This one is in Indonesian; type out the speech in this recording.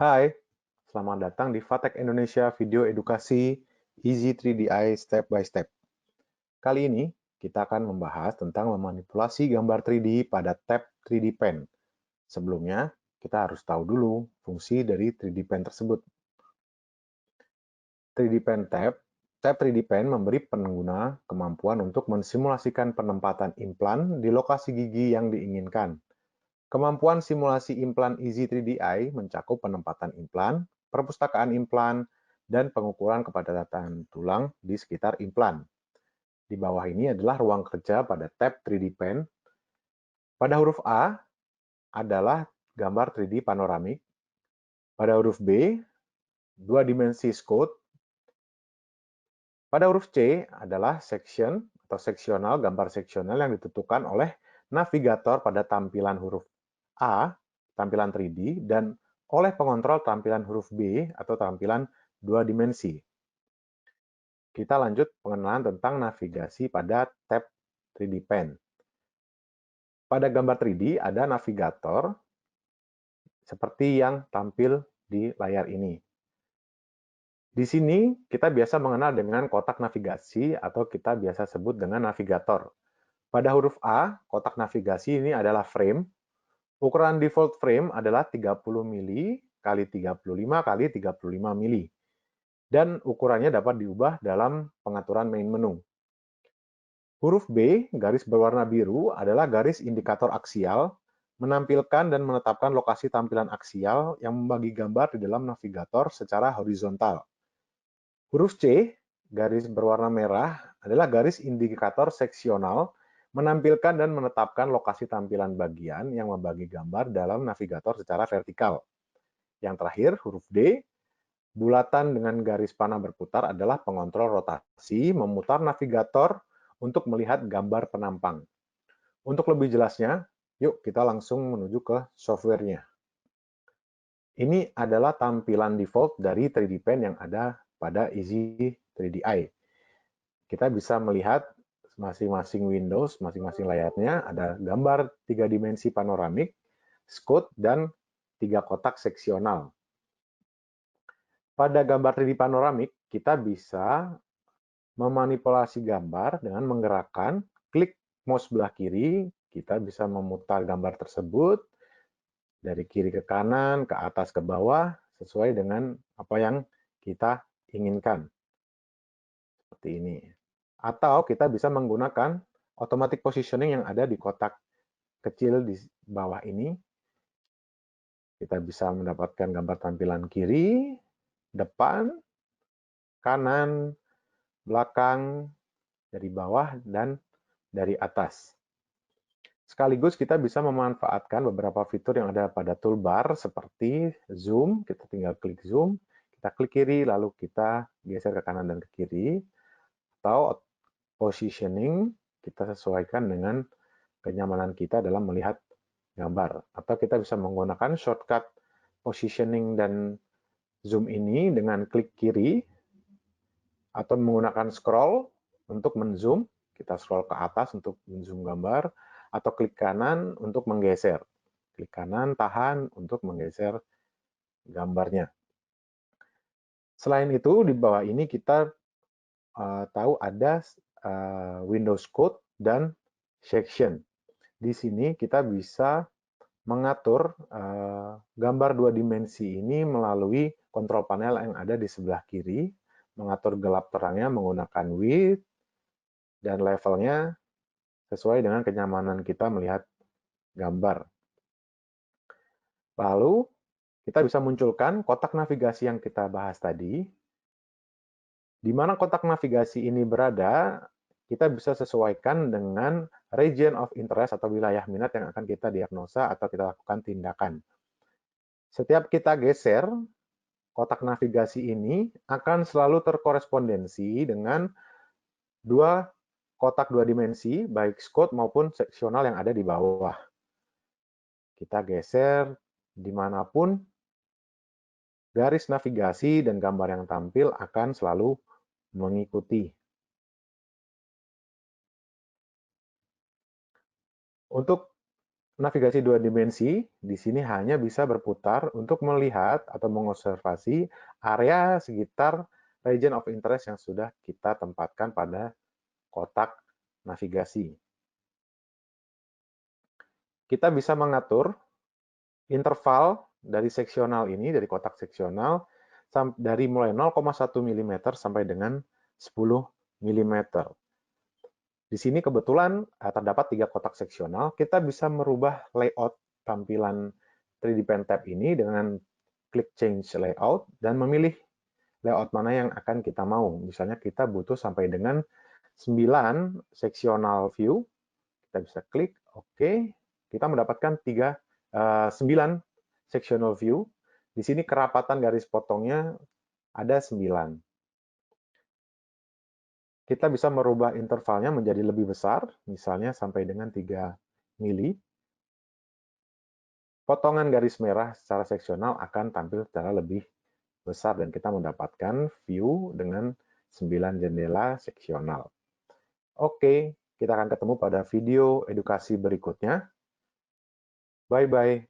Hai, selamat datang di Fatek Indonesia Video Edukasi Easy 3DI Step by Step. Kali ini kita akan membahas tentang memanipulasi gambar 3D pada tab 3D Pen. Sebelumnya, kita harus tahu dulu fungsi dari 3D Pen tersebut. 3D Pen tab 3D Pen memberi pengguna kemampuan untuk mensimulasikan penempatan implan di lokasi gigi yang diinginkan. Kemampuan simulasi implan Easy 3DI mencakup penempatan implan, perpustakaan implan, dan pengukuran kepadatan tulang di sekitar implan. Di bawah ini adalah ruang kerja pada tab 3D Pen. Pada huruf A adalah gambar 3D panoramik. Pada huruf B, dua dimensi Scode. Pada huruf C adalah section atau seksional, gambar seksional yang ditentukan oleh navigator pada tampilan huruf A, tampilan 3D, dan oleh pengontrol tampilan huruf B atau tampilan dua dimensi. Kita lanjut pengenalan tentang navigasi pada tab 3D Pen. Pada gambar 3D ada navigator seperti yang tampil di layar ini. Di sini kita biasa mengenal dengan kotak navigasi atau kita biasa sebut dengan navigator. Pada huruf A, kotak navigasi ini adalah frame. Ukuran default frame adalah 30 mili kali 35 kali 35 mili. Dan ukurannya dapat diubah dalam pengaturan main menu. Huruf B, garis berwarna biru, adalah garis indikator aksial, menampilkan dan menetapkan lokasi tampilan aksial yang membagi gambar di dalam navigator secara horizontal. Huruf C, garis berwarna merah, adalah garis indikator seksional, menampilkan dan menetapkan lokasi tampilan bagian yang membagi gambar dalam navigator secara vertikal. Yang terakhir, huruf D, bulatan dengan garis panah berputar adalah pengontrol rotasi memutar navigator untuk melihat gambar penampang. Untuk lebih jelasnya, yuk kita langsung menuju ke software-nya. Ini adalah tampilan default dari 3D Pen yang ada pada Easy 3DI. Kita bisa melihat masing-masing Windows, masing-masing layarnya ada gambar 3 dimensi panoramik, Scode, dan 3 kotak seksional. Pada gambar 3D panoramik, kita bisa memanipulasi gambar dengan menggerakkan klik mouse sebelah kiri, kita bisa memutar gambar tersebut dari kiri ke kanan, ke atas ke bawah, sesuai dengan apa yang kita inginkan. Seperti ini. Atau kita bisa menggunakan automatic positioning yang ada di kotak kecil di bawah ini. Kita bisa mendapatkan gambar tampilan kiri, depan, kanan, belakang, dari bawah, dan dari atas. Sekaligus kita bisa memanfaatkan beberapa fitur yang ada pada toolbar seperti zoom, kita tinggal klik zoom, kita klik kiri, lalu kita geser ke kanan dan ke kiri, atau positioning, kita sesuaikan dengan kenyamanan kita dalam melihat gambar. Atau kita bisa menggunakan shortcut positioning dan zoom ini dengan klik kiri, atau menggunakan scroll untuk menzoom, kita scroll ke atas untuk menzoom gambar, atau klik kanan untuk menggeser. Klik kanan, tahan untuk menggeser gambarnya. Selain itu, di bawah ini kita tahu ada Windows Code dan Section. Di sini kita bisa mengatur gambar dua dimensi ini melalui kontrol panel yang ada di sebelah kiri, mengatur gelap terangnya menggunakan width, dan levelnya sesuai dengan kenyamanan kita melihat gambar. Lalu, kita bisa munculkan kotak navigasi yang kita bahas tadi. Di mana kotak navigasi ini berada, kita bisa sesuaikan dengan region of interest atau wilayah minat yang akan kita diagnosa atau kita lakukan tindakan. Setiap kita geser, kotak navigasi ini akan selalu terkorespondensi dengan dua kotak dua dimensi, baik Scode maupun seksional yang ada di bawah. Kita geser dimanapun, garis navigasi dan gambar yang tampil akan selalu mengikuti. Untuk navigasi dua dimensi di sini hanya bisa berputar untuk melihat atau mengobservasi area sekitar region of interest yang sudah kita tempatkan pada kotak navigasi. Kita bisa mengatur interval dari seksional ini, dari kotak seksional, dari mulai 0,1 mm sampai dengan 10 mm. Di sini kebetulan terdapat 3 kotak seksional. Kita bisa merubah layout tampilan 3D Pen Tab ini dengan klik Change Layout dan memilih layout mana yang akan kita mau. Misalnya kita butuh sampai dengan 9 sectional view. Kita bisa klik OK. Kita mendapatkan 9 sectional view. Di sini kerapatan garis potongnya ada 9. Kita bisa merubah intervalnya menjadi lebih besar, misalnya sampai dengan 3 mili. Potongan garis merah secara seksional akan tampil secara lebih besar dan kita mendapatkan view dengan 9 jendela seksional. Oke, kita akan ketemu pada video edukasi berikutnya. Bye-bye.